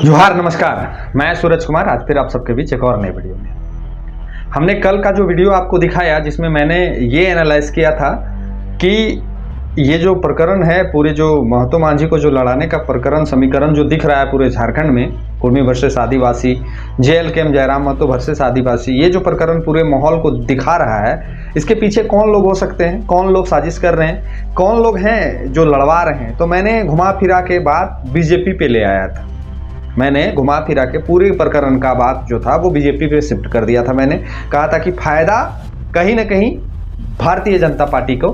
जोहार, नमस्कार। मैं सूरज कुमार आज फिर आप सबके बीच एक और नए वीडियो में। हमने कल का जो वीडियो आपको दिखाया जिसमें मैंने ये एनालाइज किया था कि ये जो प्रकरण है, पूरे जो महतो मांझी को जो लड़ाने का प्रकरण समीकरण जो दिख रहा है पूरे झारखंड में, कुर्मी वर्सेस आदिवासी, JLKM जयराम महतो वर्सेस आदिवासी, ये जो प्रकरण पूरे माहौल को दिखा रहा है, इसके पीछे कौन लोग हो सकते हैं, कौन लोग साजिश कर रहे हैं, कौन लोग हैं जो लड़वा रहे हैं। तो मैंने घुमा फिरा के बात बीजेपी पे ले आया था। मैंने घुमा फिरा के पूरे प्रकरण का बात जो था वो बीजेपी पे शिफ्ट कर दिया था। मैंने कहा था कि फायदा कहीं ना कहीं भारतीय जनता पार्टी को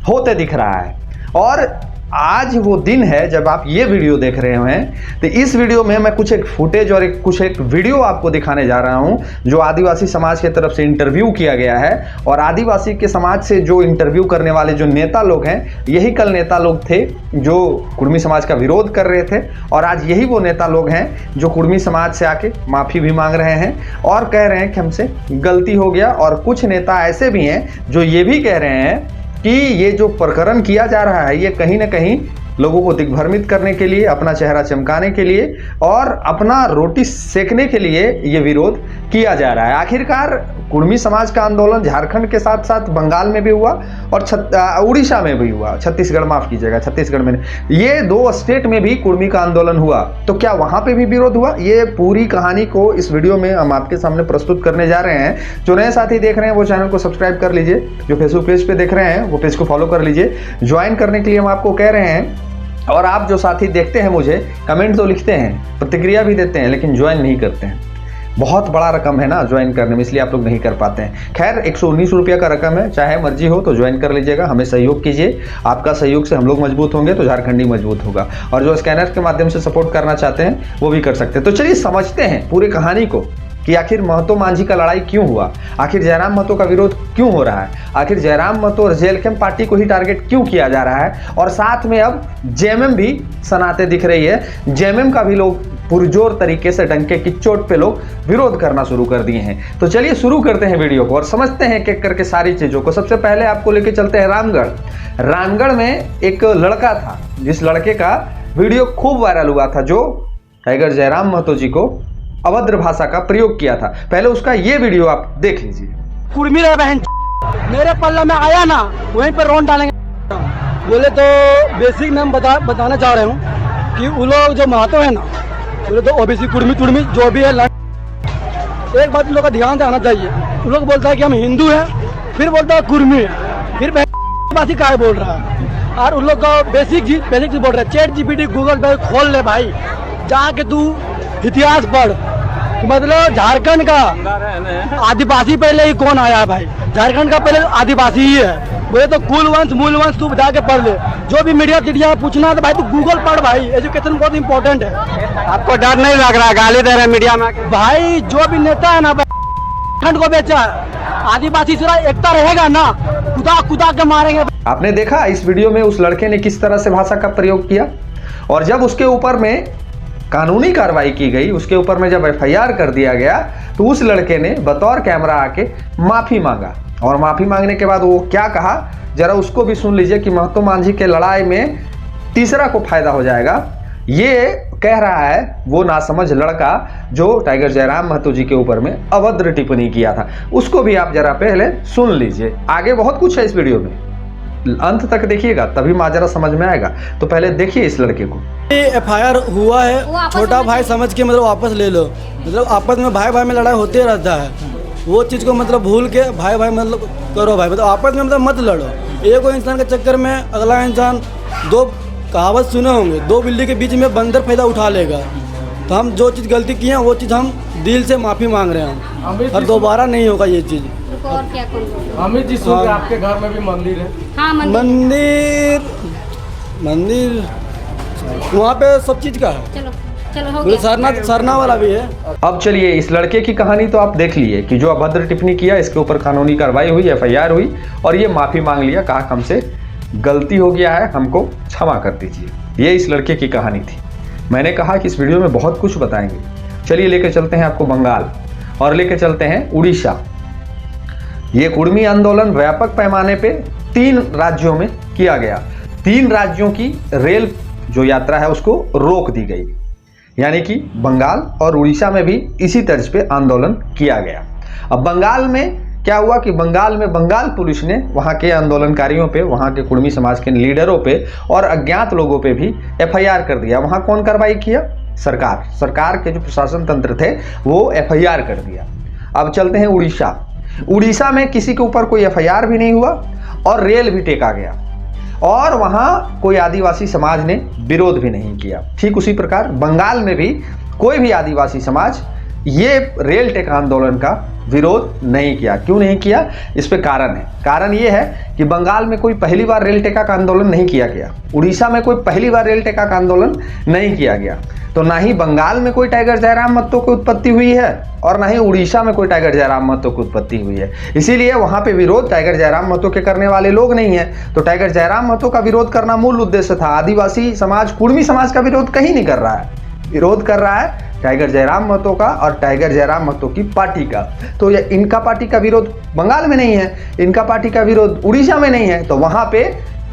होते दिख रहा है। और आज वो दिन है जब आप ये वीडियो देख रहे हैं, तो इस वीडियो में मैं कुछ एक फुटेज और कुछ एक वीडियो आपको दिखाने जा रहा हूं जो आदिवासी समाज की तरफ से इंटरव्यू किया गया है। और आदिवासी के समाज से जो इंटरव्यू करने वाले जो नेता लोग हैं, यही कल नेता लोग थे जो कुर्मी समाज का विरोध कर रहे थे, और आज यही वो नेता लोग हैं जो कुर्मी समाज से आके माफ़ी भी मांग रहे हैं और कह रहे हैं कि हमसे गलती हो गया। और कुछ नेता ऐसे भी हैं जो ये भी कह रहे हैं कि ये जो प्रकरण किया जा रहा है ये कहीं ना कहीं लोगों को दिग्भ्रमित करने के लिए, अपना चेहरा चमकाने के लिए और अपना रोटी सेकने के लिए ये विरोध किया जा रहा है। आखिरकार कुर्मी समाज का आंदोलन झारखंड के साथ साथ बंगाल में भी हुआ और उड़ीसा में भी हुआ, छत्तीसगढ़, माफ कीजिएगा, छत्तीसगढ़ में, ये 2 स्टेट में भी कुर्मी का आंदोलन हुआ। तो क्या वहां पे भी विरोध हुआ? ये पूरी कहानी को इस वीडियो में हम आपके सामने प्रस्तुत करने जा रहे हैं। जो नए साथी देख रहे हैं वो चैनल को सब्सक्राइब कर लीजिए, जो फेसबुक पेज पे देख रहे हैं वो पेज को फॉलो कर लीजिए। ज्वाइन करने के लिए हम आपको कह रहे हैं। और आप जो साथी देखते हैं मुझे कमेंट तो लिखते हैं, प्रतिक्रिया भी देते हैं, लेकिन ज्वाइन नहीं करते हैं। बहुत बड़ा रकम है ना ज्वाइन करने में, इसलिए आप लोग नहीं कर पाते हैं। खैर 119 रुपया का रकम है, चाहे मर्जी हो तो ज्वाइन कर लीजिएगा, हमें सहयोग कीजिए। आपका सहयोग से हम लोग मजबूत होंगे तो झारखंडी मजबूत होगा। और जो स्कैनर के माध्यम से सपोर्ट करना चाहते हैं वो भी कर सकते हैं। तो चलिए समझते हैं पूरी कहानी को कि आखिर महतो मांझी का लड़ाई क्यों हुआ, आखिर जयराम महतो का विरोध क्यों हो रहा है, आखिर जयराम महतो और JLKM पार्टी को ही टारगेट क्यों किया जा रहा है, और साथ में अब JMM भी सनाते दिख रही है। JMM का भी लोग पुरजोर तरीके से डंके की चोट पे लोग विरोध करना शुरू कर दिए हैं। तो चलिए शुरू करते हैं वीडियो को और समझते हैं एक करके सारी चीज़ों को। सबसे पहले आपको लेके चलते हैं रामगढ़। रामगढ़ में एक लड़का था जिस लड़के का वीडियो खूब वायरल हुआ था, जो टाइगर जयराम महतो जी को अभद्र भाषा का प्रयोग किया था। पहले उसका ये वीडियो आप देख लीजिए। कुर्मी रे बहन, मेरे पल्ला में आया ना वहीं पर रोन डालेंगे। बोले तो बेसिक नाम बताना चाह रहे हूँ कि वो लोग जो महतो है ना, बोले तो OBC कुर्मी जो भी है, एक बात लोग का ध्यान देना चाहिए। वो लोग बोलता है कि हम हिंदू हैं, फिर बोलता है कुर्मी है, फिर बासी काय बोल रहा है। और उन लोग का बेसिक चीज बोल रहा है। ChatGPT गूगल पे खोल ले भाई, जाके तू इतिहास पढ़। मतलब झारखंड का आदिवासी पहले ही कौन आया है भाई? झारखंड का पहले आदिवासी ही है। बोले तो कुल वंश मूल वंश तू जाके पढ़ ले। जो भी मीडिया पूछना है तो भाई तू गूगल पढ़ भाई, एजुकेशन बहुत इंपॉर्टेंट है। आपको डर नहीं लग रहा? गाली दे रहे मीडिया में भाई। जो भी नेता है ना झारखंड को बेचा, आदिवासी से एकता रहेगा ना, कुदा के मारेंगे। आपने देखा इस वीडियो में उस लड़के ने किस तरह से भाषा का प्रयोग किया, और जब उसके ऊपर में कानूनी कार्रवाई की गई, उसके ऊपर में जब FIR कर दिया गया, तो उस लड़के ने बतौर कैमरा आके माफ़ी मांगा। और माफ़ी मांगने के बाद वो क्या कहा, जरा उसको भी सुन लीजिए कि महतो मांझी के लड़ाई में तीसरा को फायदा हो जाएगा। ये कह रहा है वो नासमझ लड़का जो टाइगर जयराम महतो जी के ऊपर में अभद्र टिप्पणी किया था। उसको भी आप जरा पहले सुन लीजिए। आगे बहुत कुछ है इस वीडियो में, अंत तक देखिएगा तभी माजरा समझ में आएगा। तो पहले देखिए इस लड़के को। FIR हुआ है, छोटा भाई समझ के मतलब वापस ले लो। मतलब आपस में भाई में लड़ाई होते रहता है, वो चीज़ को मतलब भूल के भाई मतलब करो भाई, मतलब आपस में मतलब मत लड़ो। एक इंसान के चक्कर में अगला इंसान, 2 कहावत सुने होंगे, 2 बिल्ली के बीच में बंदर पैदा उठा लेगा। तो हम जो चीज़ गलती की है वो चीज़ हम दिल से माफ़ी मांग रहे हैं और दोबारा नहीं होगा ये चीज़। और क्या अमित जी सुन, आपके घर में भी मंदिर है? हाँ, मंदिर वहाँ पे सब चीज़ का है। चलो हो गया। सरना वाला भी है। अब चलिए इस लड़के की कहानी तो आप देख लिए कि जो अभद्र टिप्पणी किया, इसके ऊपर कानूनी कार्रवाई हुई, FIR हुई और ये माफ़ी मांग लिया, कहा हमसे गलती हो गया है, हमको क्षमा कर दीजिए। ये इस लड़के की कहानी थी। मैंने कहा कि इस वीडियो में बहुत कुछ बताएंगे। चलिए लेकर चलते हैं आपको बंगाल और लेकर चलते हैं उड़ीसा। ये कुर्मी आंदोलन व्यापक पैमाने पे 3 राज्यों में किया गया। 3 राज्यों की रेल जो यात्रा है उसको रोक दी गई। यानी कि बंगाल और उड़ीसा में भी इसी तर्ज पे आंदोलन किया गया। अब बंगाल में क्या हुआ कि बंगाल में बंगाल पुलिस ने वहाँ के आंदोलनकारियों पे, वहाँ के कुर्मी समाज के लीडरों पे और अज्ञात लोगों पे भी FIR कर दिया। वहाँ कौन कार्रवाई किया? सरकार के जो प्रशासन तंत्र थे वो FIR कर दिया। अब चलते हैं उड़ीसा में किसी के ऊपर कोई FIR भी नहीं हुआ और रेल भी टेका गया और वहाँ कोई आदिवासी समाज ने विरोध भी नहीं किया। ठीक उसी प्रकार बंगाल में भी कोई भी आदिवासी समाज ये रेल टेक आंदोलन का विरोध नहीं किया। क्यों नहीं किया? इस पे कारण है। कारण ये है कि बंगाल में कोई पहली बार रेल टेका का आंदोलन नहीं किया गया, उड़ीसा में कोई पहली बार रेल टेका का आंदोलन नहीं किया गया, तो ना ही बंगाल में कोई टाइगर जयराम महतो की उत्पत्ति हुई है और ना ही उड़ीसा में कोई टाइगर जयराम महतो की उत्पत्ति हुई है। इसीलिए वहाँ पे विरोध टाइगर जयराम महतो के करने वाले लोग नहीं है। तो टाइगर जयराम महतो का विरोध करना मूल उद्देश्य था। आदिवासी समाज, कुर्मी समाज का विरोध कहीं नहीं कर रहा है, विरोध कर रहा है टाइगर जयराम महतो का और टाइगर जयराम महतो की पार्टी का। तो ये इनका पार्टी का विरोध बंगाल में नहीं है, इनका पार्टी का विरोध उड़ीसा में नहीं है, तो वहाँ पे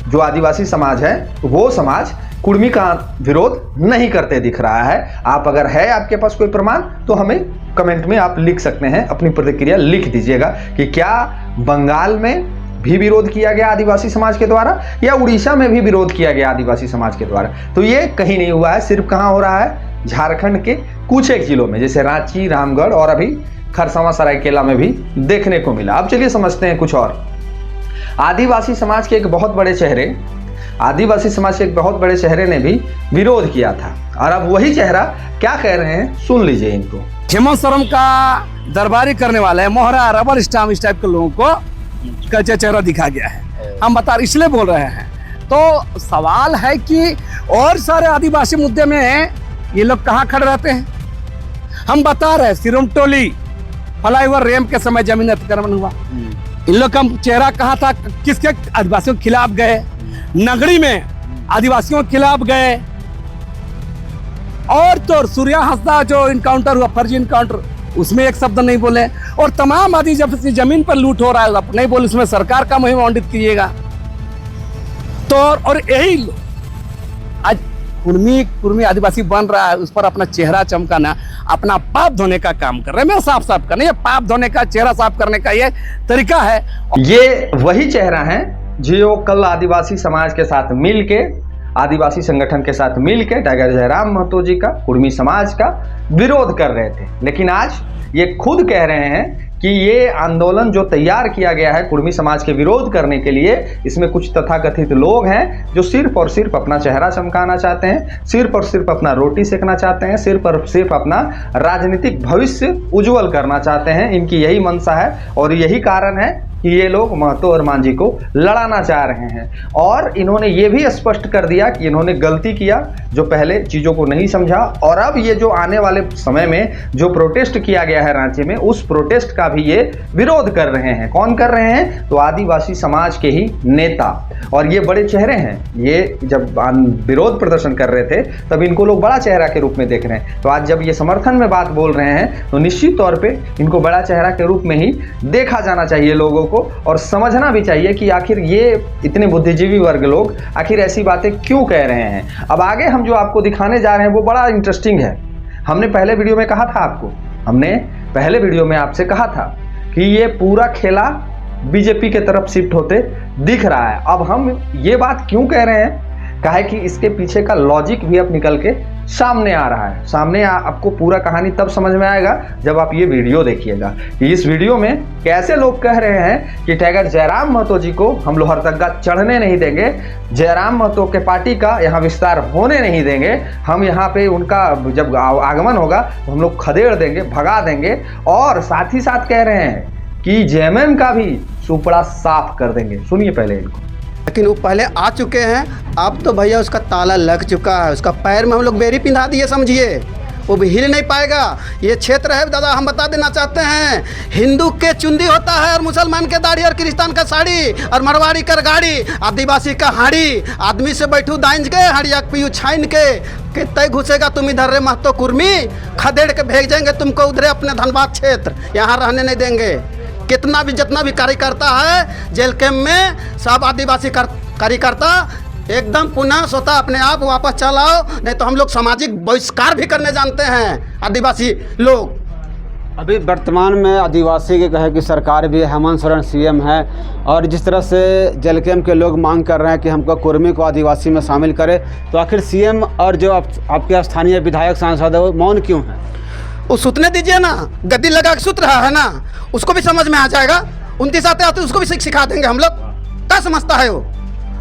जो आदिवासी समाज है वो समाज कुर्मी का विरोध नहीं करते दिख रहा है। आप अगर है आपके पास कोई प्रमाण तो हमें कमेंट में आप लिख सकते हैं, अपनी प्रतिक्रिया लिख दीजिएगा कि क्या बंगाल में भी विरोध किया गया आदिवासी समाज के द्वारा या उड़ीसा में भी विरोध किया गया आदिवासी समाज के द्वारा। तो ये कहीं नहीं हुआ है, सिर्फ कहाँ हो रहा है? झारखंड के कुछ एक जिलों में, जैसे रांची, रामगढ़ और अभी खरसावां सरायकेला में भी देखने को मिला। अब चलिए समझते हैं कुछ और। आदिवासी समाज के एक बहुत बड़े चेहरे ने भी विरोध किया था और अब वही चेहरा क्या कह रहे हैं सुन लीजिए इनको। हेमंत सोरेन का दरबारी करने वाला है, मोहरा रबर स्टाम्प इस टाइप के लोगों को का चेहरा दिखा गया है। हम बता इसलिए बोल रहे हैं, तो सवाल है कि और सारे आदिवासी मुद्दे में ये लोग कहाँ खड़े रहते हैं? हम बता रहे हैं सिरमटोली फ्लाईओवर रैंप के समय जमीन अतिक्रमण हुआ, इन लोग का चेहरा कहाँ था? किसके आदिवासियों के खिलाफ गए? नगरी में आदिवासियों के खिलाफ गए। और तो सूर्या हंसदा जो इनकाउंटर हुआ, फर्जी इनकाउंटर, उसमें एक शब्द नहीं बोले। और तमाम आदिवासी जमीन पर लूट हो रहा है, नहीं बोले उसमें सरकार का मुहिम मंडित कीजिएगा। तो और यही आज कुर्मी आदिवासी बन रहा है, उस पर अपना चेहरा चमकाना, अपना पाप धोने का काम कर रहे हैं। मेरा साफ करना, ये पाप धोने का, चेहरा साफ करने का ये तरीका है। ये वही चेहरा है जो कल आदिवासी समाज के साथ मिलके, आदिवासी संगठन के साथ मिलके टाइगर जयराम महतो जी का, कुर्मी समाज का विरोध कर रहे थे। लेकिन आज ये खुद कह रहे हैं कि ये आंदोलन जो तैयार किया गया है कुर्मी समाज के विरोध करने के लिए, इसमें कुछ तथाकथित लोग हैं जो सिर्फ और सिर्फ अपना चेहरा चमकाना चाहते हैं, सिर्फ और सिर्फ अपना रोटी सेकना चाहते हैं, सिर्फ और सिर्फ अपना राजनीतिक भविष्य उज्जवल करना चाहते हैं। इनकी यही मंशा है और यही कारण है कि ये लोग महतो और मांझी को लड़ाना चाह रहे हैं। और इन्होंने ये भी स्पष्ट कर दिया कि इन्होंने गलती किया जो पहले चीज़ों को नहीं समझा, और अब ये जो आने वाले समय में जो प्रोटेस्ट किया गया है रांची में, उस प्रोटेस्ट का भी ये विरोध कर रहे हैं। कौन कर रहे हैं? तो आदिवासी समाज के ही नेता, और ये बड़े चेहरे हैं। ये जब विरोध प्रदर्शन कर रहे थे तब इनको लोग बड़ा चेहरा के रूप में देख रहे हैं, तो आज जब ये समर्थन में बात बोल रहे हैं तो निश्चित तौर पे इनको बड़ा चेहरा के रूप में ही देखा जाना चाहिए लोगों को, और समझना भी चाहिए कि आखिर ये इतने बुद्धिजीवी वर्ग लोग आखिर ऐसी बातें क्यों कह रहे हैं। अब आगे हम जो आपको दिखाने जा रहे हैं वो बड़ा इंटरेस्टिंग है। हमने पहले वीडियो में कहा था कि ये पूरा खेला बीजेपी के तरफ शिफ्ट होते दिख रहा है। अब हम ये बात क्यों कह रहे हैं, काहे कि इसके पीछे का लॉजिक भी अब निकल के सामने आ रहा है। आपको पूरा कहानी तब समझ में आएगा जब आप ये वीडियो देखिएगा कि इस वीडियो में कैसे लोग कह रहे हैं कि टाइगर जयराम महतो जी को हम लोहरदगा चढ़ने नहीं देंगे, जयराम महतो के पार्टी का यहाँ विस्तार होने नहीं देंगे, हम यहाँ पे उनका जब आगमन होगा तो हम लोग खदेड़ देंगे, भगा देंगे, और साथ ही साथ कह रहे हैं कि जेएमएम का भी सुपड़ा साफ कर देंगे। सुनिए पहले इनको। लेकिन वो पहले आ चुके हैं, अब तो भैया उसका ताला लग चुका है, उसका पैर में हम लोग बेरी पिंधा दिए, समझिए, वो भी हिल नहीं पाएगा। ये क्षेत्र है दादा, हम बता देना चाहते हैं, हिंदू के चुंदी होता है और मुसलमान के दाढ़ी और क्रिस्तान का साड़ी और मरवाड़ी कर गाड़ी, आदिवासी का हाड़ी, आदमी से बैठू दाइंज के हड़िया पीयू छाइन के तय घुसेगा तुम इधर रे महतो कुर्मी, खदेड़ के भेज देंगे तुमको उधरे अपने धनबाद क्षेत्र, यहाँ रहने नहीं देंगे। जितना भी कार्यकर्ता है जेल कैंप में, सब आदिवासी कार्यकर्ता एकदम पुनः स्वतः अपने आप वापस चलाओ, नहीं तो हम लोग सामाजिक बहिष्कार भी करने जानते हैं आदिवासी लोग। अभी वर्तमान में आदिवासी के कहे कि सरकार भी है, हेमंत सोरेन सीएम है, और जिस तरह से जलकेम के लोग मांग कर रहे हैं कि हमको कुर्मी को आदिवासी में शामिल करे, तो आखिर सीएम और जो आपके स्थानीय विधायक सांसद है वो मौन क्यों है? वो सुतने दीजिए ना, गद्दी लगा के सुत रहा है ना, उसको भी समझ में आ जाएगा। 29 आते आते उसको भी सिखा देंगे हम लोग। क्या समझता है वो?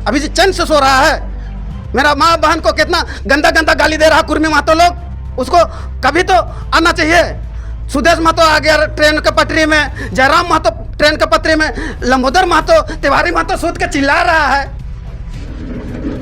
अभी चैन से सो रहा है। मेरा माँ बहन को कितना गंदा गंदा गाली दे रहा कुर्मी महतो लोग, उसको कभी तो आना चाहिए। सुदेश महतो आ गया ट्रेन के पटरी में, जयराम महतो ट्रेन के पटरी में, लंबोदर महतो, तिवारी महतो सूत के चिल्ला रहा है।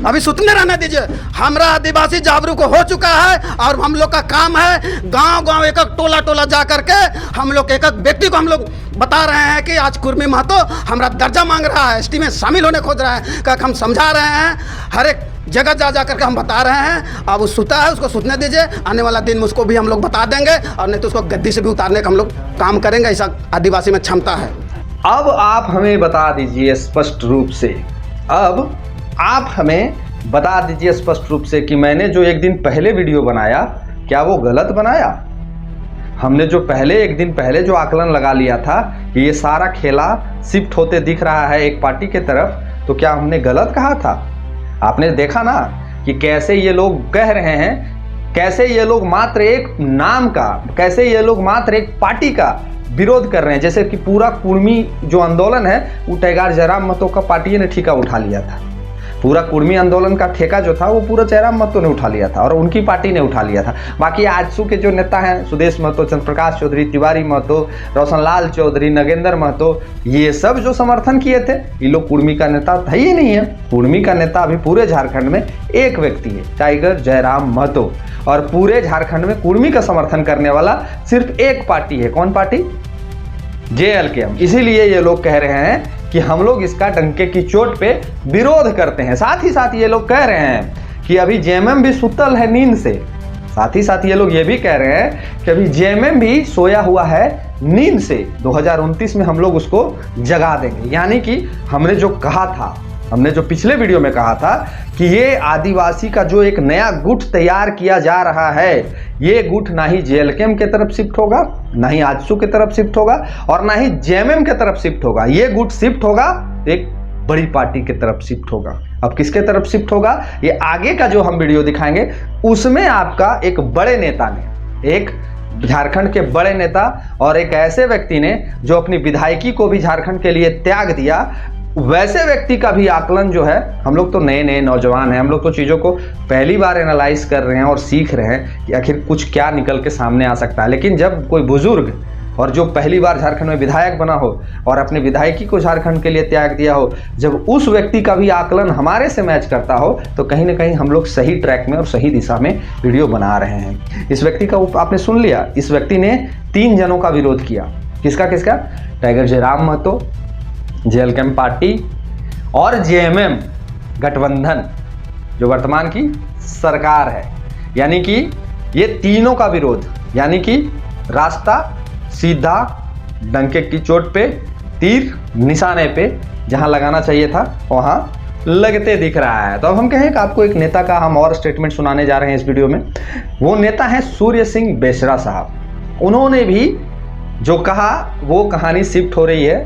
अभी सुतने रहने दीजिए। हमारा आदिवासी जागरूक हो चुका है और हम लोग का काम है गांव गांव एक एक टोला टोला जा करके हम लोग एक एक व्यक्ति को हम लोग बता रहे हैं कि आज कुर्मी महतो हमारा दर्जा मांग रहा है, एसटी में शामिल होने खोज रहा है। क्या हम समझा रहे हैं, हर एक जगह जा जा करके हम बता रहे हैं। अब वो सुता है, उसको सुतने दीजिए। आने वाला दिन उसको भी हम लोग बता देंगे, और नहीं तो उसको गद्दी से भी उतारने का हम लोग काम करेंगे। ऐसा आदिवासी में क्षमता है। अब आप हमें बता दीजिए स्पष्ट रूप से, अब आप हमें बता दीजिए स्पष्ट रूप से कि मैंने जो एक दिन पहले वीडियो बनाया, क्या वो गलत बनाया? हमने जो एक दिन पहले जो आकलन लगा लिया था कि ये सारा खेला शिफ्ट होते दिख रहा है एक पार्टी के तरफ, तो क्या हमने गलत कहा था? आपने देखा ना कि कैसे ये लोग कह रहे हैं, कैसे ये लोग मात्र एक नाम का, कैसे ये लोग मात्र एक पार्टी का विरोध कर रहे हैं। जैसे कि पूरा कुर्मी जो आंदोलन है वो टाइगर जयराम महतो का पार्टी ने ठेका उठा लिया था। पूरा कुर्मी आंदोलन का ठेका जो था वो पूरा जयराम महतो ने उठा लिया था और उनकी पार्टी ने उठा लिया था। बाकी आजसू के जो नेता हैं, सुदेश महतो, चंद्रप्रकाश चौधरी, तिवारी महतो, रोशनलाल चौधरी, नगेंद्र महतो, ये सब जो समर्थन किए थे, ये लोग कुर्मी का नेता था ही नहीं है। कुर्मी का नेता अभी पूरे झारखंड में एक व्यक्ति है, टाइगर जयराम महतो, और पूरे झारखंड में कुर्मी का समर्थन करने वाला सिर्फ एक पार्टी है। कौन पार्टी? JLKM। इसीलिए ये लोग कह रहे हैं कि हम लोग इसका डंके की चोट पे विरोध करते हैं। साथ ही साथ ये लोग कह रहे हैं कि अभी JMM भी सुतल है नींद से। साथ ही साथ ये लोग ये भी कह रहे हैं कि अभी JMM भी सोया हुआ है नींद से। 2029 में हम लोग उसको जगा देंगे। यानी कि हमने जो कहा था, हमने जो पिछले वीडियो में कहा था कि ये आदिवासी का जो एक नया गुट तैयार किया जा रहा है, ये गुट ना ही JLKM के तरफ शिफ्ट होगा, ना ही आजसू के तरफ शिफ्ट होगा, और ना ही JMM के तरफ शिफ्ट होगा। ये गुट शिफ्ट होगा एक बड़ी पार्टी की तरफ शिफ्ट होगा। अब किसके तरफ शिफ्ट होगा, ये आगे का जो हम वीडियो दिखाएंगे उसमें आपका एक बड़े नेता ने, एक झारखंड के बड़े नेता और एक ऐसे व्यक्ति ने जो अपनी विधायकी को भी झारखंड के लिए त्याग दिया, वैसे व्यक्ति का भी आकलन जो है, हम लोग तो नए नए नौजवान हैं, हम लोग तो चीज़ों को पहली बार एनालाइज कर रहे हैं और सीख रहे हैं कि आखिर कुछ क्या निकल के सामने आ सकता है। लेकिन जब कोई बुजुर्ग और जो पहली बार झारखंड में विधायक बना हो और अपनी विधायकी को झारखंड के लिए त्याग दिया हो, जब उस व्यक्ति का भी आकलन हमारे से मैच करता हो, तो कहीं ना कहीं हम लोग सही ट्रैक में और सही दिशा में वीडियो बना रहे हैं। इस व्यक्ति का आपने सुन लिया, इस व्यक्ति ने 3 जनों का विरोध किया। किसका किसका? Tiger Jairam Mahato, JLKM party और JMM गठबंधन जो वर्तमान की सरकार है। यानी कि ये तीनों का विरोध, यानी कि रास्ता सीधा डंके की चोट पे, तीर निशाने पे जहां लगाना चाहिए था वहां लगते दिख रहा है। तो अब हम कहें कि आपको एक नेता का हम और स्टेटमेंट सुनाने जा रहे हैं इस वीडियो में। वो नेता है सूर्य सिंह बेसरा साहब। उन्होंने भी जो कहा वो कहानी शिफ्ट हो रही है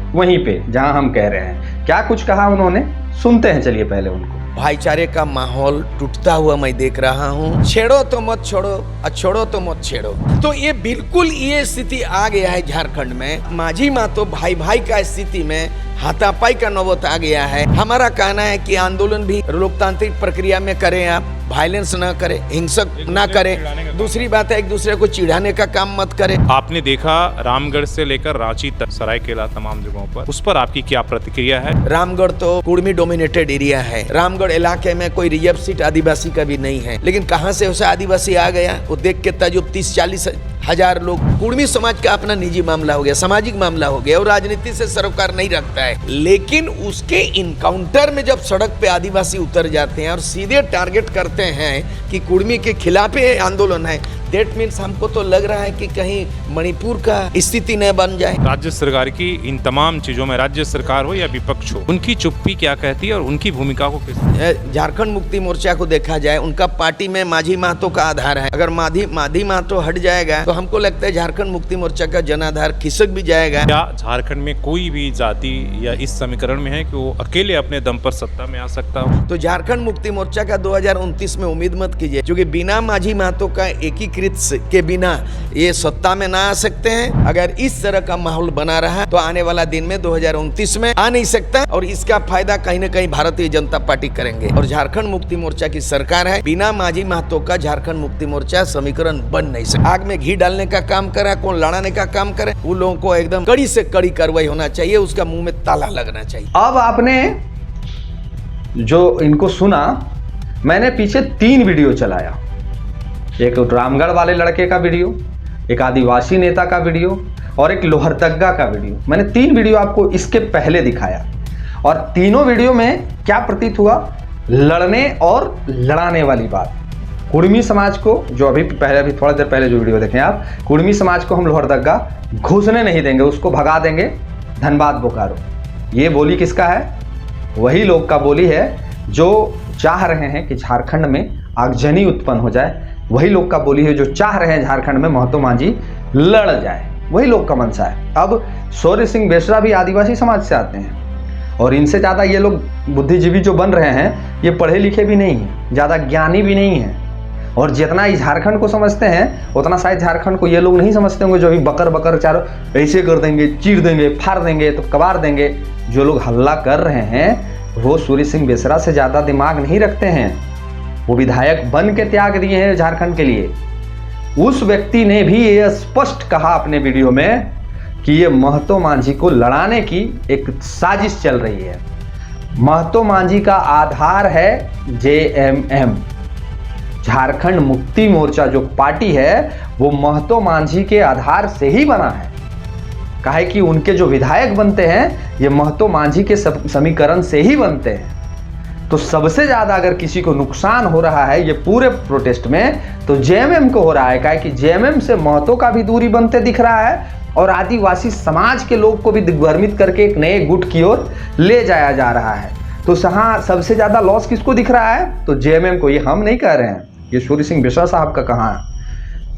वहीं पे जहां हम कह रहे हैं। क्या कुछ कहा उन्होंने, सुनते हैं चलिए पहले उनको। भाईचारे का माहौल टूटता हुआ मैं देख रहा हूँ। छेड़ो तो मत छोड़ो और छोड़ो तो मत छेड़ो, तो ये बिल्कुल ये स्थिति आ गया है झारखंड में। माझी महतो भाई भाई का स्थिति में हाथापाई का नौबत आ गया है। हमारा कहना है कि आंदोलन भी लोकतांत्रिक प्रक्रिया में करें, आप वायलेंस ना करें, हिंसक ना करें। दूसरी बात है एक दूसरे को चिढ़ाने का काम मत करें। आपने देखा रामगढ़ से लेकर रांची तक, सरायकेला, तमाम जगहों पर, उस पर आपकी क्या प्रतिक्रिया है? रामगढ़ तो कुर्मी डोमिनेटेड एरिया है। रामगढ़ इलाके में कोई रिजर्व सीट आदिवासी का भी नहीं है, लेकिन कहां से उसे आदिवासी आ गया वो देख के ताजुब। 30-40 हजार लोग, कुर्मी समाज का अपना निजी मामला हो गया, सामाजिक मामला हो गया और राजनीति से सरोकार नहीं रखता है। लेकिन उसके इनकाउंटर में जब सड़क पे आदिवासी उतर जाते हैं और सीधे टारगेट करते हैं कि कुर्मी के खिलाफ आंदोलन है, दैट मीन्स हमको तो लग रहा है कि कहीं मणिपुर का स्थिति न बन जाए। राज्य सरकार की इन तमाम चीजों में, राज्य सरकार हो या विपक्ष हो, उनकी चुप्पी क्या कहती है और उनकी भूमिका को किस झारखंड मुक्ति मोर्चा को देखा जाए, उनका पार्टी में माझी महतो का आधार है। अगर माधी महतो हट जाएगा तो हमको लगता है झारखंड मुक्ति मोर्चा का जनाधार खिसक भी जाएगा। क्या झारखंड में कोई भी जाति या इस समीकरण में है कि वो अकेले अपने दम पर सत्ता में आ सकता हो? तो झारखंड मुक्ति मोर्चा का 2029 में उम्मीद मत कीजिए, क्योंकि बिना माझी महतो का एकीकृत के बिना ये सत्ता में ना आ सकते हैं। अगर इस तरह का माहौल बना रहा तो आने वाला दिन में 2029 में आ नहीं सकता, और इसका फायदा कहीं न कहीं भारतीय जनता पार्टी करेंगे। और झारखंड मुक्ति मोर्चा की सरकार है, बिना माझी महतो का झारखंड मुक्ति मोर्चा समीकरण बन नहीं सकता। आग में घी डालने का काम करे, कौन लड़ाने का काम करे, उन लोगों को एकदम कड़ी से कड़ी कार्रवाई होना चाहिए, उसका मुंह में ताला लगना चाहिए। अब आपने जो इनको सुना, मैंने पीछे 3 वीडियो चलाया, एक रामगढ़ वाले लड़के का वीडियो, एक आदिवासी नेता का वीडियो और एक लोहरदग्गा का वीडियो। मैंने 3 वीडियो आपको इसके पहले दिखाया, और तीनों वीडियो में क्या प्रतीत हुआ? लड़ने और लड़ाने वाली बात। कुड़मी समाज को, जो अभी थोड़ा देर पहले जो वीडियो देखें आप, कुड़मी समाज को हम लोहरदग्गा घुसने नहीं देंगे, उसको भगा देंगे, धनबाद बोकारो। ये बोली किसका है? वही लोग का बोली है जो चाह रहे हैं कि झारखंड में आगजनी उत्पन्न हो जाए। वही लोग का बोली है जो चाह रहे हैं झारखंड में महतो मांझी लड़ जाए। वही लोग का मंशा है। अब शौर्य सिंह बेसरा भी आदिवासी समाज से आते हैं, और इनसे ज़्यादा ये लोग बुद्धिजीवी जो बन रहे हैं, ये पढ़े लिखे भी नहीं हैं, ज़्यादा ज्ञानी भी नहीं हैं, और जितना इस झारखंड को समझते हैं उतना शायद झारखंड को ये लोग नहीं समझते होंगे, जो अभी बकर चारों ऐसे कर देंगे, चीर देंगे, फाड़ देंगे, तो कबार देंगे। जो लोग हल्ला कर रहे हैं वो सूर्य सिंह बेसरा से ज़्यादा दिमाग नहीं रखते हैं। वो विधायक बन के त्याग दिए हैं झारखंड के लिए। उस व्यक्ति ने भी ये स्पष्ट कहा अपने वीडियो में कि ये महतो मांझी को लड़ाने की एक साजिश चल रही है। महतो मांझी का आधार है JMM, झारखंड मुक्ति मोर्चा जो पार्टी है वो महतो मांझी के आधार से ही बना है। काहे कि उनके जो विधायक बनते हैं ये महतो मांझी के समीकरण से ही बनते हैं। तो सबसे ज़्यादा अगर किसी को नुकसान हो रहा है ये पूरे प्रोटेस्ट में, तो JMM को हो रहा है। काहे कि JMM से महतो का भी दूरी बनते दिख रहा है, और आदिवासी समाज के लोग को भी दिग्भ्रमित करके एक नए गुट की ओर ले जाया जा रहा है। तो यहाँ सबसे ज़्यादा लॉस किसको दिख रहा है? तो JMM को। ये हम नहीं कह रहे हैं, ये सूर्य सिंह बेसरा साहब का कहा है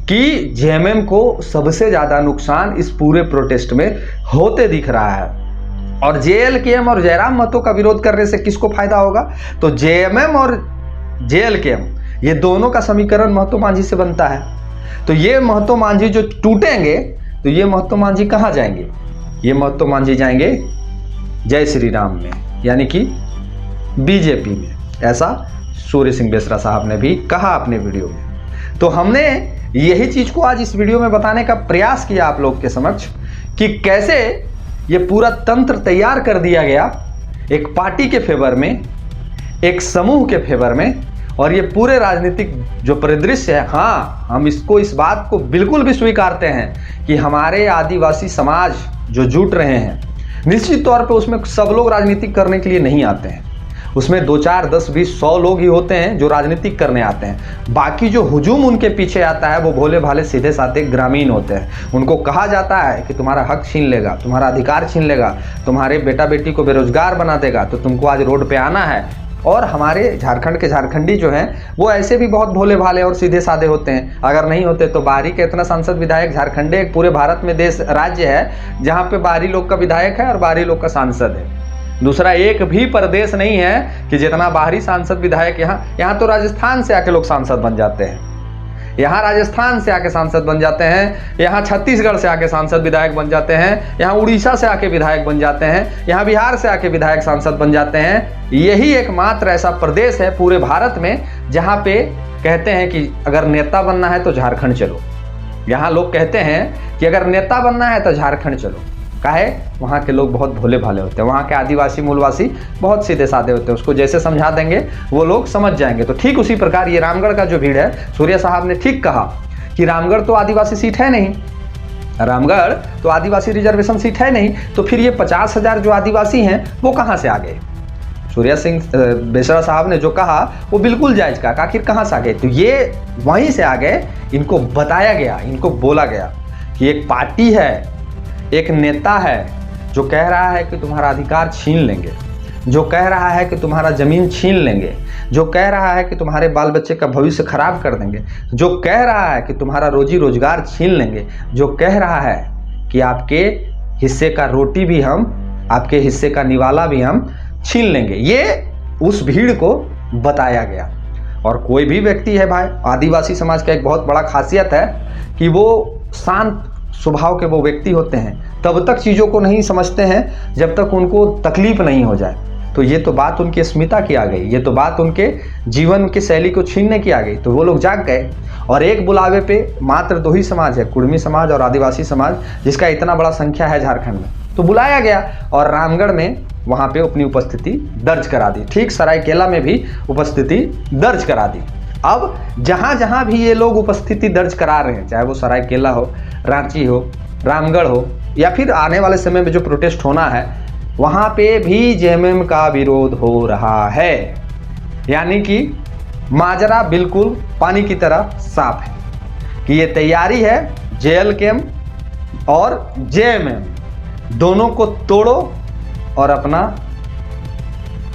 कि JMM को सबसे ज़्यादा नुकसान इस पूरे प्रोटेस्ट में होते दिख रहा है। और JLKM और जयराम महतो का विरोध करने से किसको फायदा होगा? तो JMM और JLKM ये दोनों का समीकरण महतो मांझी से बनता है। तो ये महतो मांझी जो टूटेंगे, तो ये महतो मांझी कहाँ जाएंगे? ये महतो मांझी जाएंगे जय श्री राम में, यानी कि BJP में। ऐसा सूर्य सिंह बेसरा साहब ने भी कहा अपने वीडियो में। तो हमने यही चीज़ को आज इस वीडियो में बताने का प्रयास किया आप लोग के समक्ष कि कैसे ये पूरा तंत्र तैयार कर दिया गया एक पार्टी के फेवर में, एक समूह के फेवर में। और ये पूरे राजनीतिक जो परिदृश्य है, हाँ हम इस बात को बिल्कुल भी स्वीकारते हैं कि हमारे आदिवासी समाज जो जुट रहे हैं, निश्चित तौर पे उसमें सब लोग राजनीतिक करने के लिए नहीं आते हैं। उसमें 2, 4, 10, 20, 100 लोग ही होते हैं जो राजनीतिक करने आते हैं। बाकी जो हुजूम उनके पीछे आता है वो भोले भाले सीधे साधे ग्रामीण होते हैं। उनको कहा जाता है कि तुम्हारा हक छीन लेगा, तुम्हारा अधिकार छीन लेगा, तुम्हारे बेटा बेटी को बेरोजगार बना देगा, तो तुमको आज रोड पे आना है। और हमारे झारखंड के झारखंडी जो हैं वो ऐसे भी बहुत भोले भाले और सीधे साधे होते हैं। अगर नहीं होते तो बाहरी के इतना सांसद विधायक, झारखंड एक पूरे भारत में देश राज्य है जहाँ पे बाहरी लोग का विधायक है और बाहरी लोग का सांसद है। दूसरा एक भी प्रदेश नहीं है कि जितना बाहरी सांसद विधायक यहाँ तो राजस्थान से आके लोग सांसद बन जाते हैं, यहाँ राजस्थान से आके सांसद बन जाते हैं, यहाँ छत्तीसगढ़ से आके सांसद विधायक बन जाते हैं, यहाँ उड़ीसा से आके विधायक बन जाते हैं, यहाँ बिहार से आके विधायक सांसद बन जाते हैं। यही एकमात्र ऐसा प्रदेश है पूरे भारत में जहाँ पे कहते हैं कि अगर नेता बनना है तो झारखंड चलो। यहाँ लोग कहते हैं कि अगर नेता बनना है तो झारखंड चलो। काहे? वहाँ के लोग बहुत भोले भाले होते हैं, वहाँ के आदिवासी मूलवासी बहुत सीधे साधे होते हैं। उसको जैसे समझा देंगे वो लोग समझ जाएंगे। तो ठीक उसी प्रकार ये रामगढ़ का जो भीड़ है, सूर्य साहब ने ठीक कहा कि रामगढ़ तो आदिवासी सीट है नहीं, रामगढ़ तो आदिवासी रिजर्वेशन सीट है नहीं, तो फिर ये 50,000 जो आदिवासी हैं वो कहाँ से आ गए? सूर्या सिंह बेसरा साहब ने जो कहा वो बिल्कुल जायज़ कहा। आखिर कहाँ से आ गए? तो ये वहीं से आ गए। इनको बताया गया, इनको बोला गया कि एक पार्टी है, एक नेता है जो कह रहा है कि तुम्हारा अधिकार छीन लेंगे, जो कह रहा है कि तुम्हारा ज़मीन छीन लेंगे, जो कह रहा है कि तुम्हारे बाल बच्चे का भविष्य खराब कर देंगे, जो कह रहा है कि तुम्हारा रोजी रोजगार छीन लेंगे, जो कह रहा है कि आपके हिस्से का रोटी भी हम, आपके हिस्से का निवाला भी हम छीन लेंगे। ये उस भीड़ को बताया गया। और कोई भी व्यक्ति है भाई, आदिवासी समाज का एक बहुत बड़ा खासियत है कि वो शांत स्वभाव के वो व्यक्ति होते हैं, तब तक चीज़ों को नहीं समझते हैं जब तक उनको तकलीफ नहीं हो जाए। तो ये तो बात उनकी अस्मिता की आ गई, ये तो बात उनके जीवन की शैली को छीनने की आ गई। तो वो लोग जाग गए और एक बुलावे पे मात्र 2 ही समाज है, कुर्मी समाज और आदिवासी समाज, जिसका इतना बड़ा संख्या है झारखंड में। तो बुलाया गया और रामगढ़ में वहाँ पे अपनी उपस्थिति दर्ज करा दी। ठीक सरायकेला में भी उपस्थिति दर्ज करा दी। अब जहाँ जहाँ भी ये लोग उपस्थिति दर्ज करा रहे हैं, चाहे वो सरायकेला हो, रांची हो, रामगढ़ हो, या फिर आने वाले समय में जो प्रोटेस्ट होना है, वहाँ पे भी जेएमएम का विरोध हो रहा है। यानी कि माजरा बिल्कुल पानी की तरह साफ है कि ये तैयारी है जेएलकेएम और जेएमएम दोनों को तोड़ो और अपना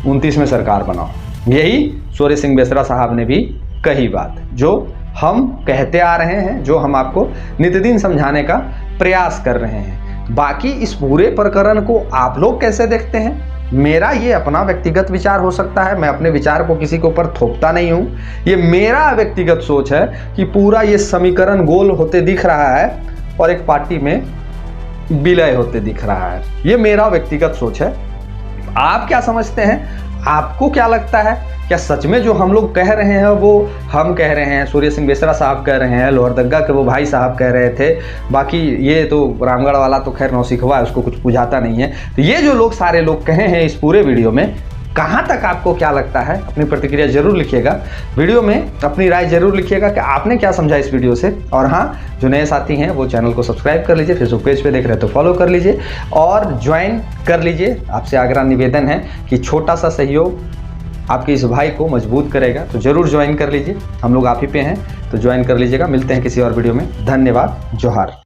29 में सरकार बनाओ। यही सूर्य सिंह बेसरा साहब ने भी कही बात, जो हम कहते आ रहे हैं, जो हम आपको नित्यदिन समझाने का प्रयास कर रहे हैं। बाकी इस पूरे प्रकरण को आप लोग कैसे देखते हैं? मेरा ये अपना व्यक्तिगत विचार हो सकता है, मैं अपने विचार को किसी के ऊपर थोपता नहीं हूँ। ये मेरा व्यक्तिगत सोच है कि पूरा ये समीकरण गोल होते दिख रहा है और एक पार्टी में विलय होते दिख रहा है। ये मेरा व्यक्तिगत सोच है। आप क्या समझते हैं? आपको क्या लगता है? क्या सच में जो हम लोग कह रहे हैं वो हम कह रहे हैं, सूर्य सिंह बेसरा साहब कह रहे हैं, लोहरदग्गा के वो भाई साहब कह रहे थे? बाकी ये तो रामगढ़ वाला तो खैर नौसिखवा है, उसको कुछ बुझाता नहीं है। तो ये जो लोग सारे लोग कहे हैं इस पूरे वीडियो में, कहाँ तक आपको क्या लगता है? अपनी प्रतिक्रिया जरूर लिखिएगा, वीडियो में अपनी राय जरूर लिखिएगा कि आपने क्या समझा इस वीडियो से। और हाँ, जो नए साथी हैं वो चैनल को सब्सक्राइब कर लीजिए, फेसबुक पेज पे देख रहे हैं तो फॉलो कर लीजिए और ज्वाइन कर लीजिए। आपसे आग्रह निवेदन है कि छोटा सा सहयोग आपके इस भाई को मजबूत करेगा, तो जरूर ज्वाइन कर लीजिए। हम लोग आप ही पे हैं, तो ज्वाइन कर लीजिएगा। मिलते हैं किसी और वीडियो में। धन्यवाद। जोहार।